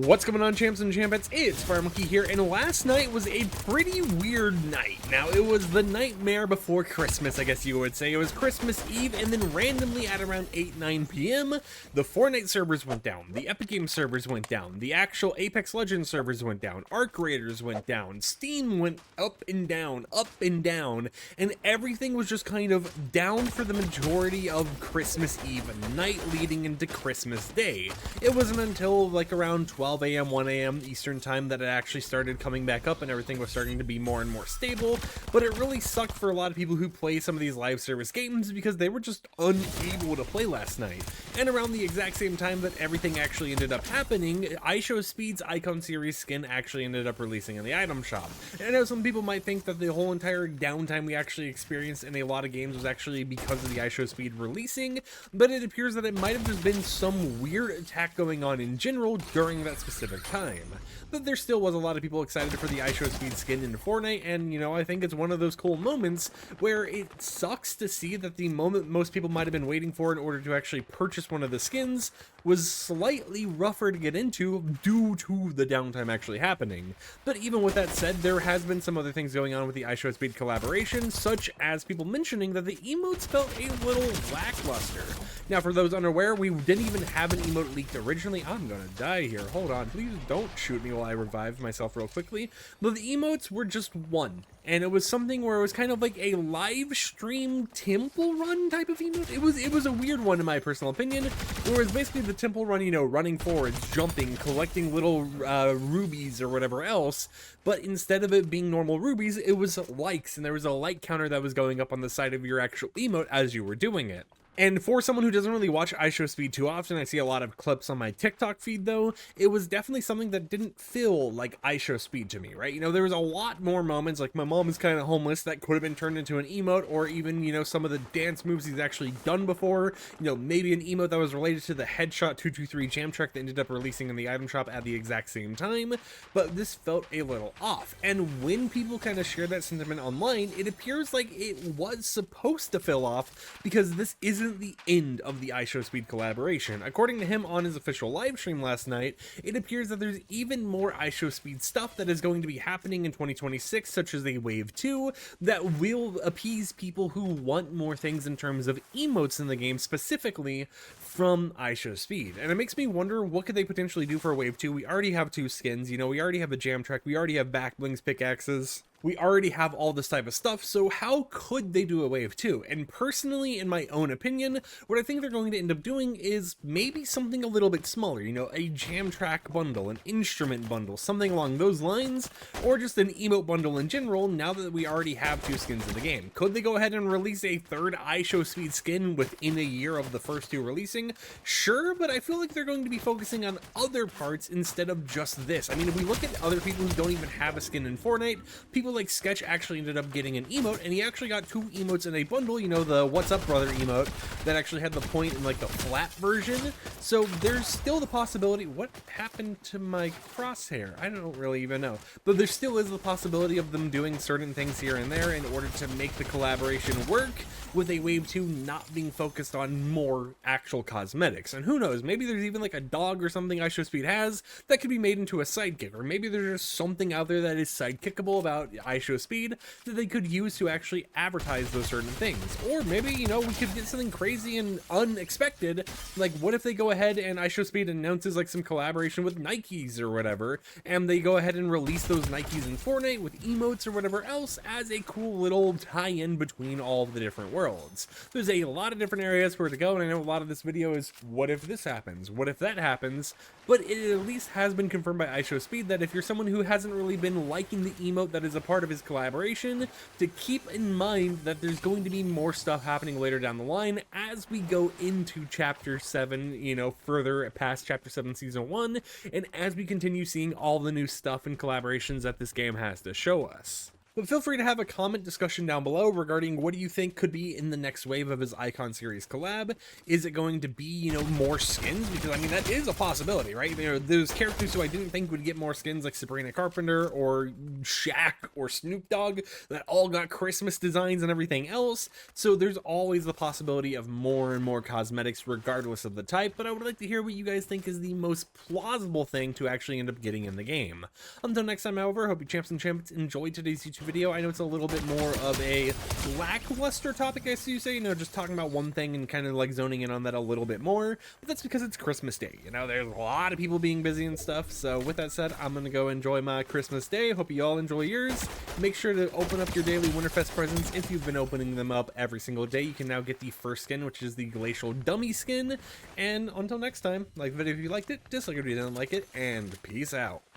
What's going on, champs and champettes? It's FireMonkey here, and last night was a pretty weird night. Now, it was the nightmare before Christmas, I guess you would say. It was Christmas Eve, and then randomly at around 8-9 p.m., the Fortnite servers went down, the Epic Games servers went down, the actual Apex Legends servers went down, Arc Raiders went down, Steam went up and down, and everything was just kind of down for the majority of Christmas Eve night leading into Christmas Day. It wasn't until like around 12 a.m., 1 a.m. Eastern time that it actually started coming back up and everything was starting to be more and more stable, but it really sucked for a lot of people who play some of these live service games because they were just unable to play last night. And around the exact same time that everything actually ended up happening, iShowSpeed's Icon Series skin actually ended up releasing in the item shop. And I know some people might think that the whole entire downtime we actually experienced in a lot of games was actually because of the iShowSpeed releasing, but it appears that it might have just been some weird attack going on in general during that specific time. But there still was a lot of people excited for the iShowSpeed skin in Fortnite, and you know, I think it's one of those cool moments where it sucks to see that the moment most people might have been waiting for in order to actually purchase one of the skins was slightly rougher to get into due to the downtime actually happening. But even with that said, there has been some other things going on with the iShowSpeed collaboration, such as people mentioning that the emotes felt a little lackluster. Now, for those unaware, we didn't even have an emote leaked originally. I'm gonna die here. Hold on. Please don't shoot me while I revive myself real quickly. But the emotes were just one. And it was something where it was kind of like a live stream temple run type of emote. It was a weird one in my personal opinion, where it was basically the temple run, you know, running forwards, jumping, collecting little rubies or whatever else, but instead of it being normal rubies, it was likes, and there was a like counter that was going up on the side of your actual emote as you were doing it. And for someone who doesn't really watch iShowSpeed too often, I see a lot of clips on my TikTok feed though, it was definitely something that didn't feel like iShowSpeed to me, right? You know, there was a lot more moments like my mom is kind of homeless that could have been turned into an emote, or even, you know, some of the dance moves he's actually done before, you know, maybe an emote that was related to the Headshot 223 jam track that ended up releasing in the item shop at the exact same time, but this felt a little off. And when people kind of shared that sentiment online, it appears like it was supposed to fill off because this isn't the end of the iShowSpeed collaboration. According to him on his official live stream last night, it appears that there's even more iShowSpeed stuff that is going to be happening in 2026, such as a Wave 2, that will appease people who want more things in terms of emotes in the game, specifically from iShowSpeed. And it makes me wonder, what could they potentially do for a Wave 2? We already have two skins, you know, we already have a jam track, we already have back blings, pickaxes. We already have all this type of stuff, so how could they do a Wave 2? And personally, in my own opinion, what I think they're going to end up doing is maybe something a little bit smaller, you know, a jam track bundle, an instrument bundle, something along those lines, or just an emote bundle in general, now that we already have two skins in the game. Could they go ahead and release a third iShowSpeed skin within a year of the first two releasing? Sure, but I feel like they're going to be focusing on other parts instead of just this. I mean, if we look at other people who don't even have a skin in Fortnite, people like Sketch actually ended up getting an emote, and he actually got two emotes in a bundle, you know, the What's Up Brother emote that actually had the point in like the flat version. So there's still the possibility. What happened to my crosshair? I don't really even know, but there still is the possibility of them doing certain things here and there in order to make the collaboration work, with a Wave 2 not being focused on more actual cosmetics. And who knows, maybe there's even like a dog or something iShowSpeed has that could be made into a sidekick, or maybe there's just something out there that is sidekickable about iShowSpeed that they could use to actually advertise those certain things. Or maybe, you know, we could get something crazy and unexpected, like what if they go ahead and iShowSpeed announces like some collaboration with Nikes or whatever, and they go ahead and release those Nikes in Fortnite with emotes or whatever else as a cool little tie-in between all the different worlds. There's a lot of different areas for it to go, and I know a lot of this video is what if this happens, what if that happens, but it at least has been confirmed by iShowSpeed that if you're someone who hasn't really been liking the emote that is a part of his collaboration, to keep in mind that there's going to be more stuff happening later down the line as we go into Chapter 7, you know, further past Chapter 7 Season 1, and as we continue seeing all the new stuff and collaborations that this game has to show us. But feel free to have a comment discussion down below regarding what do you think could be in the next wave of his Icon series collab. Is it going to be, you know, more skins? Because I mean, that is a possibility, right? You know, those characters who I didn't think would get more skins, like Sabrina Carpenter or Shaq or Snoop Dogg, that all got Christmas designs and everything else. So there's always the possibility of more and more cosmetics regardless of the type, but I would like to hear what you guys think is the most plausible thing to actually end up getting in the game. Until next time, however, hope you champs and champions enjoyed today's YouTube video. I know it's a little bit more of a lackluster topic, I guess you say, you know, just talking about one thing and kind of like zoning in on that a little bit more, but that's because it's Christmas Day. You know, there's a lot of people being busy and stuff, so with that said, I'm gonna go enjoy my Christmas Day. Hope you all enjoy yours. Make sure to open up your daily Winterfest presents. If you've been opening them up every single day, you can now get the first skin, which is the Glacial Dummy skin, and until next time, like the video if you liked it, dislike it if you didn't like it, and peace out.